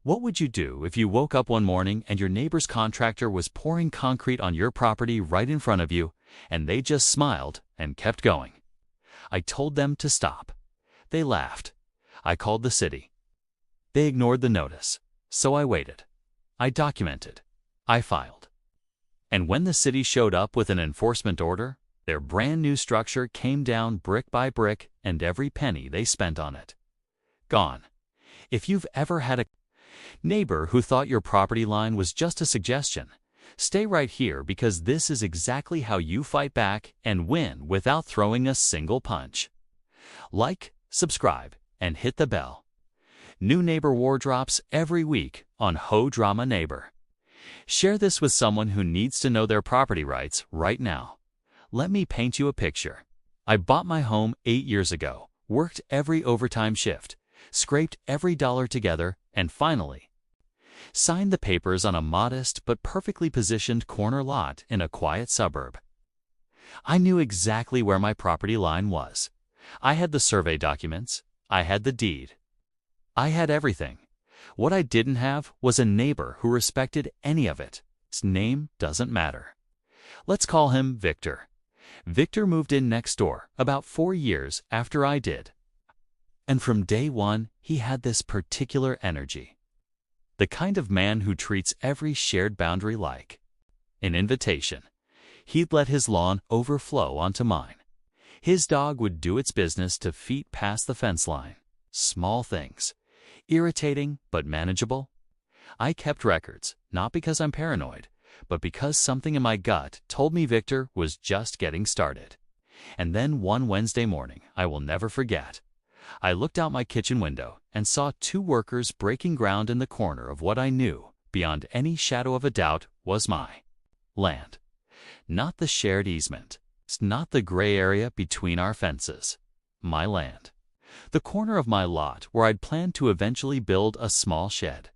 What would you do if you woke up one morning and your neighbor's contractor was pouring concrete on your property right in front of you, and they just smiled and kept going? I told them to stop. They laughed. I called the city. They ignored the notice. So I waited. I documented. I filed. And when the city showed up with an enforcement order, their brand new structure came down brick by brick, and every penny they spent on it gone. If you've ever had a neighbor who thought your property line was just a suggestion, stay right here, because this is exactly how you fight back and win without throwing a single punch. Like, subscribe, and hit the bell. New neighbor war drops every week on HOA Drama Neighbor. Share this with someone who needs to know their property rights right now. Let me paint you a picture. I bought my home 8 years ago, worked every overtime shift, scraped every dollar together, and finally signed the papers on a modest but perfectly positioned corner lot in a quiet suburb. I knew exactly where my property line was. I had the survey documents. I had the deed. I had everything. What I didn't have was a neighbor who respected any of it. His name doesn't matter. Let's call him Victor. Victor moved in next door about 4 years after I did. And from day one, he had this particular energy. The kind of man who treats every shared boundary like an invitation. He'd let his lawn overflow onto mine. His dog would do its business to feet past the fence line. Small things. Irritating, but manageable. I kept records, not because I'm paranoid, but because something in my gut told me Victor was just getting started. And then one Wednesday morning, I will never forget, I looked out my kitchen window and saw 2 workers breaking ground in the corner of what I knew, beyond any shadow of a doubt, was my land. Not the shared easement. It's not the gray area between our fences. My land. The corner of my lot where I'd planned to eventually build a small shed.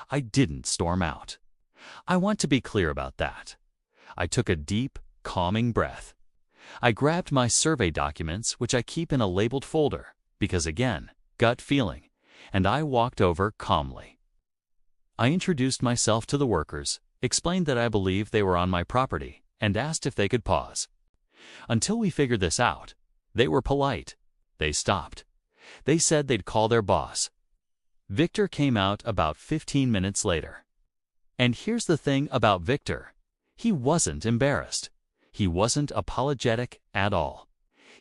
I didn't storm out. I want to be clear about that. I took a deep, calming breath. I grabbed my survey documents, which I keep in a labeled folder, because again, gut feeling, and I walked over calmly. I introduced myself to the workers, explained that I believed they were on my property, and asked if they could pause. Until we figured this out, they were polite. They stopped. They said they'd call their boss. Victor came out about 15 minutes later. And here's the thing about Victor. He wasn't embarrassed. He wasn't apologetic at all.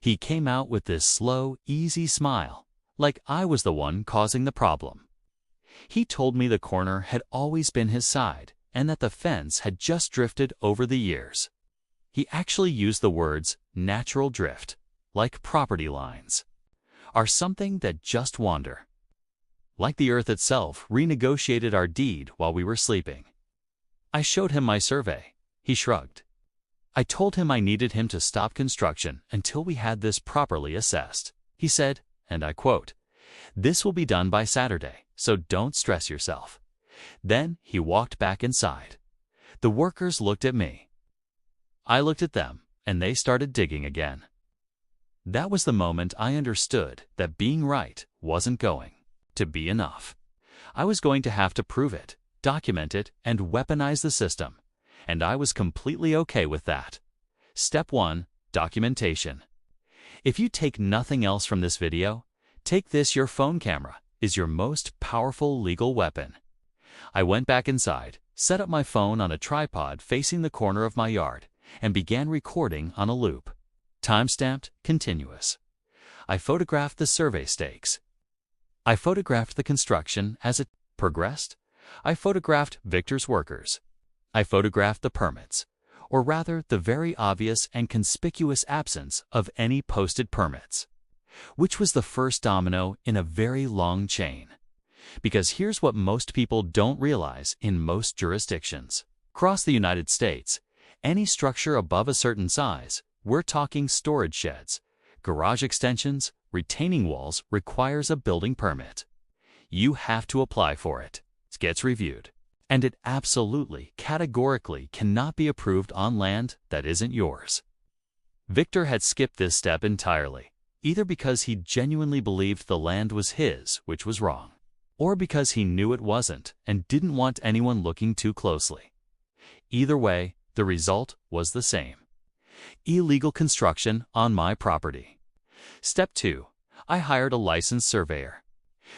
He came out with this slow, easy smile, like I was the one causing the problem. He told me the corner had always been his side, and that the fence had just drifted over the years. He actually used the words natural drift, like property lines, are something that just wander. Like the earth itself renegotiated our deed while we were sleeping. I showed him my survey. He shrugged. I told him I needed him to stop construction until we had this properly assessed. He said, and I quote, "This will be done by Saturday, so don't stress yourself." Then he walked back inside. The workers looked at me. I looked at them, and they started digging again. That was the moment I understood that being right wasn't going to be enough. I was going to have to prove it, document it, and weaponize the system. And I was completely okay with that. Step 1, documentation. If you take nothing else from this video, take this: your phone camera is your most powerful legal weapon. I went back inside, set up my phone on a tripod facing the corner of my yard, and began recording on a loop. Timestamped, continuous. I photographed the survey stakes. I photographed the construction as it progressed. I photographed Victor's workers. I photographed the permits, or rather the very obvious and conspicuous absence of any posted permits, which was the first domino in a very long chain. Because here's what most people don't realize in most jurisdictions. Across the United States, any structure above a certain size, we're talking storage sheds, garage extensions, retaining walls, requires a building permit. You have to apply for it. It gets reviewed. And it absolutely, categorically cannot be approved on land that isn't yours. Victor had skipped this step entirely, either because he genuinely believed the land was his, which was wrong, or because he knew it wasn't and didn't want anyone looking too closely. Either way, the result was the same: illegal construction on my property. Step 2. I hired a licensed surveyor.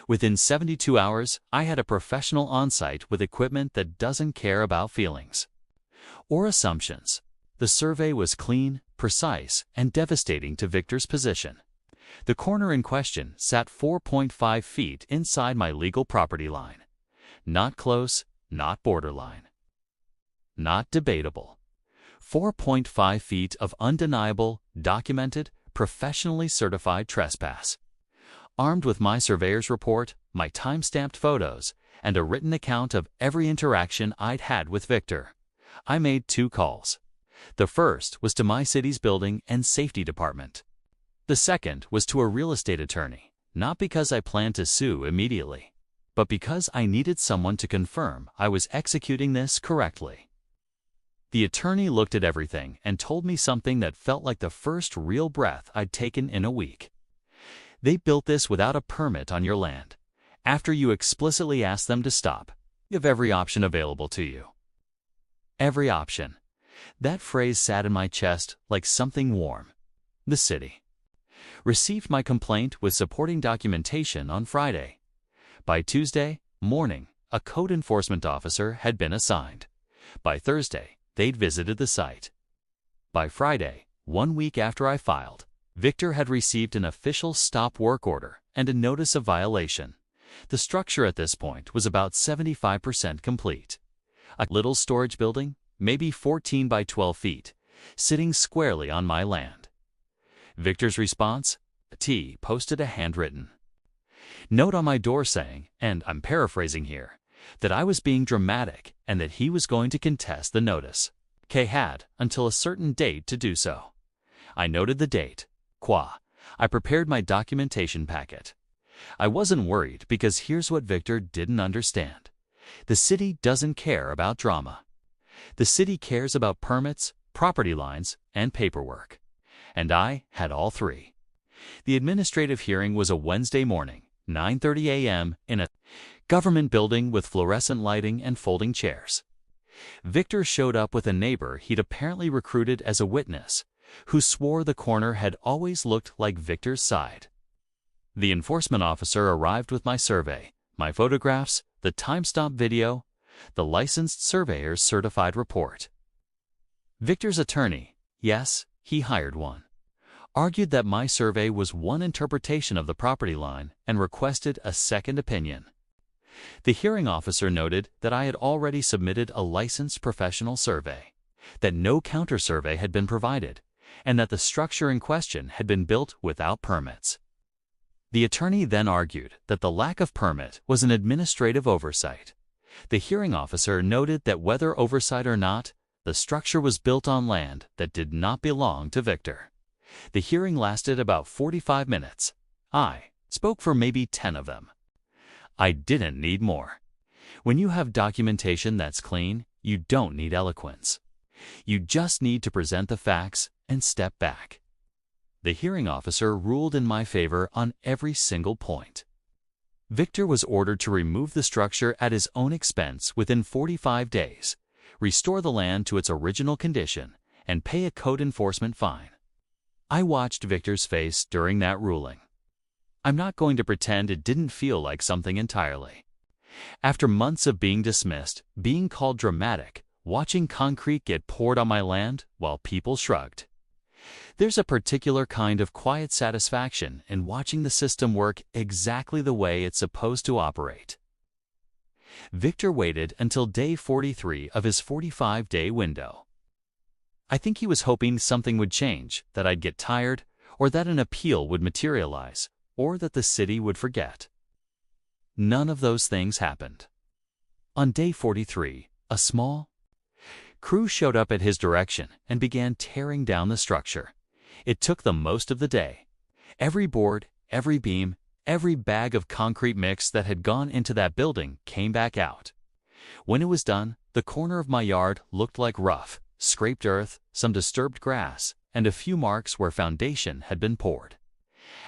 Within 72 hours, I had a professional on-site with equipment that doesn't care about feelings or assumptions. The survey was clean, precise, and devastating to Victor's position. The corner in question sat 4.5 feet inside my legal property line. Not close, not borderline. Not debatable. 4.5 feet of undeniable, documented, professionally certified trespass. Armed with my surveyor's report, my time-stamped photos, and a written account of every interaction I'd had with Victor, I made 2 calls. The first was to my city's building and safety department. The second was to a real estate attorney, not because I planned to sue immediately, but because I needed someone to confirm I was executing this correctly. The attorney looked at everything and told me something that felt like the first real breath I'd taken in a week. They built this without a permit on your land, after you explicitly asked them to stop. You have every option available to you. Every option. That phrase sat in my chest like something warm. The city received my complaint with supporting documentation on Friday. By Tuesday morning, a code enforcement officer had been assigned. By Thursday, they'd visited the site. By Friday, 1 week after I filed, Victor had received an official stop work order and a notice of violation. The structure at this point was about 75% complete. A little storage building, maybe 14 by 12 feet, sitting squarely on my land. Victor's response? T posted a handwritten note on my door saying, and I'm paraphrasing here, that I was being dramatic and that he was going to contest the notice. K had until a certain date to do so. I noted the date. I prepared my documentation packet. I wasn't worried because here's what Victor didn't understand. The city doesn't care about drama. The city cares about permits, property lines, and paperwork. And I had all 3. The administrative hearing was a Wednesday morning, 9:30 a.m. in a government building with fluorescent lighting and folding chairs. Victor showed up with a neighbor he'd apparently recruited as a witness, who swore the corner had always looked like Victor's side. The enforcement officer arrived with my survey, my photographs, the timestamp video, the licensed surveyor's certified report. Victor's attorney, yes, he hired one, argued that my survey was one interpretation of the property line and requested a second opinion. The hearing officer noted that I had already submitted a licensed professional survey, that no counter-survey had been provided, and that the structure in question had been built without permits. The attorney then argued that the lack of permit was an administrative oversight. The hearing officer noted that whether oversight or not, the structure was built on land that did not belong to Victor. The hearing lasted about 45 minutes. I spoke for maybe 10 of them. I didn't need more. When you have documentation that's clean, you don't need eloquence. You just need to present the facts and step back. The hearing officer ruled in my favor on every single point. Victor was ordered to remove the structure at his own expense within 45 days, restore the land to its original condition, and pay a code enforcement fine. I watched Victor's face during that ruling. I'm not going to pretend it didn't feel like something entirely. After months of being dismissed, being called dramatic, watching concrete get poured on my land while people shrugged. There's a particular kind of quiet satisfaction in watching the system work exactly the way it's supposed to operate. Victor waited until day 43 of his 45-day window. I think he was hoping something would change, that I'd get tired, or that an appeal would materialize, or that the city would forget. None of those things happened. On day 43, a small crew showed up at his direction and began tearing down the structure. It took them most of the day. Every board, every beam, every bag of concrete mix that had gone into that building came back out. When it was done, the corner of my yard looked like rough, scraped earth, some disturbed grass, and a few marks where foundation had been poured.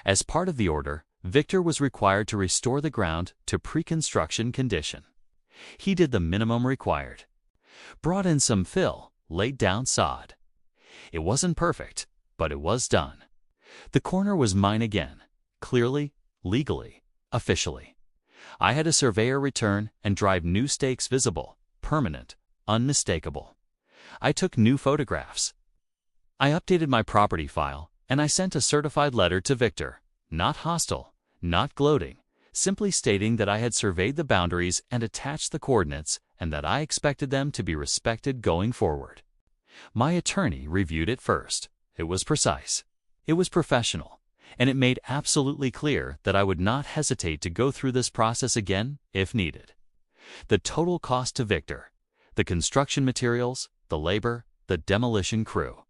As part of the order, Victor was required to restore the ground to pre-construction condition. He did the minimum required. Brought in some fill, laid down sod. It wasn't perfect, but it was done. The corner was mine again, clearly, legally, officially. I had a surveyor return and drive new stakes visible, permanent, unmistakable. I took new photographs. I updated my property file, and I sent a certified letter to Victor, not hostile, not gloating, simply stating that I had surveyed the boundaries and attached the coordinates and that I expected them to be respected going forward. My attorney reviewed it first. It was precise. It was professional, and it made absolutely clear that I would not hesitate to go through this process again if needed. The total cost to Victor, the construction materials, the labor, the demolition crew,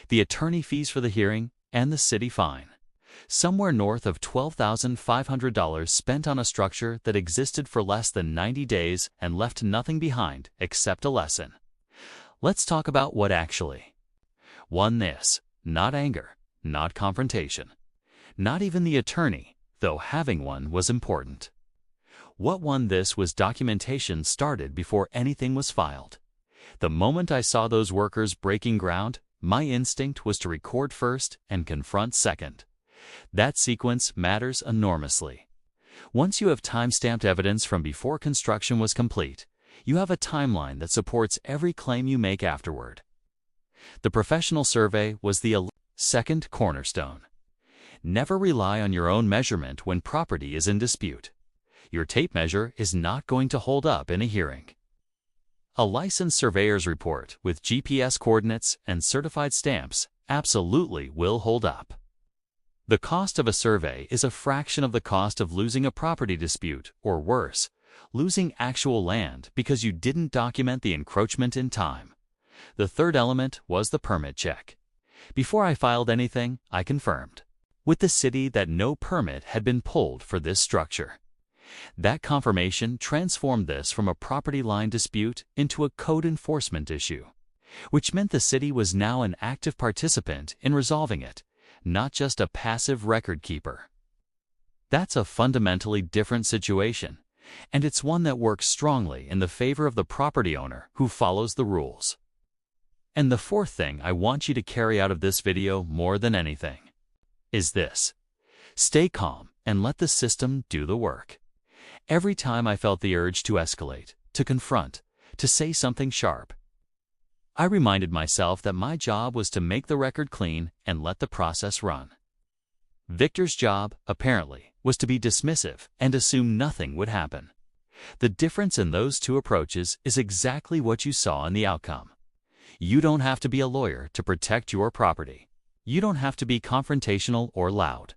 the attorney fees for the hearing, and the city fine. Somewhere north of $12,500 spent on a structure that existed for less than 90 days and left nothing behind except a lesson. Let's talk about what actually won this. Not anger, not confrontation, not even the attorney, though having one was important. What won this was documentation started before anything was filed. The moment I saw those workers breaking ground, my instinct was to record first and confront second. That sequence matters enormously. Once you have time-stamped evidence from before construction was complete, you have a timeline that supports every claim you make afterward. The professional survey was the second cornerstone. Never rely on your own measurement when property is in dispute. Your tape measure is not going to hold up in a hearing. A licensed surveyor's report with GPS coordinates and certified stamps absolutely will hold up. The cost of a survey is a fraction of the cost of losing a property dispute, or worse, losing actual land because you didn't document the encroachment in time. The third element was the permit check. Before I filed anything, I confirmed with the city that no permit had been pulled for this structure. That confirmation transformed this from a property line dispute into a code enforcement issue, which meant the city was now an active participant in resolving it, not just a passive record keeper. That's a fundamentally different situation, and it's one that works strongly in the favor of the property owner who follows the rules. And the fourth thing I want you to carry out of this video more than anything is this: stay calm and let the system do the work. Every time I felt the urge to escalate, to confront, to say something sharp, I reminded myself that my job was to make the record clean and let the process run. Victor's job, apparently, was to be dismissive and assume nothing would happen. The difference in those two approaches is exactly what you saw in the outcome. You don't have to be a lawyer to protect your property. You don't have to be confrontational or loud.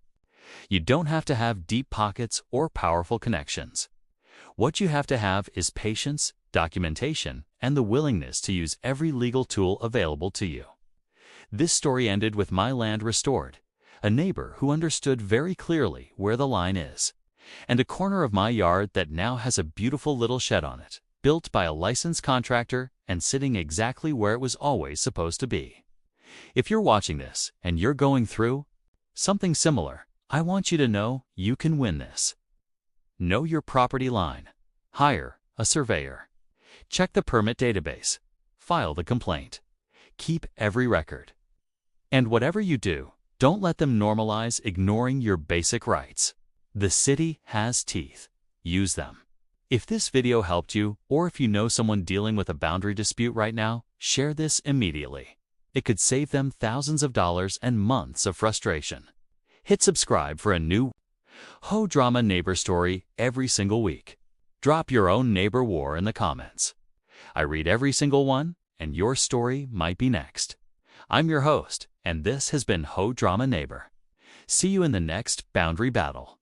You don't have to have deep pockets or powerful connections. What you have to have is patience, documentation, and the willingness to use every legal tool available to you. This story ended with my land restored, a neighbor who understood very clearly where the line is, and a corner of my yard that now has a beautiful little shed on it, built by a licensed contractor and sitting exactly where it was always supposed to be. If you're watching this and you're going through something similar, I want you to know you can win this. Know your property line. Hire a surveyor. Check the permit database. File the complaint. Keep every record. And whatever you do, don't let them normalize ignoring your basic rights. The city has teeth. Use them. If this video helped you, or if you know someone dealing with a boundary dispute right now, share this immediately. It could save them thousands of dollars and months of frustration. Hit subscribe for a new HOA drama neighbor story every single week. Drop your own neighbor war in the comments. I read every single one, and your story might be next. I'm your host, and this has been HOA Drama Neighbor. See you in the next boundary battle.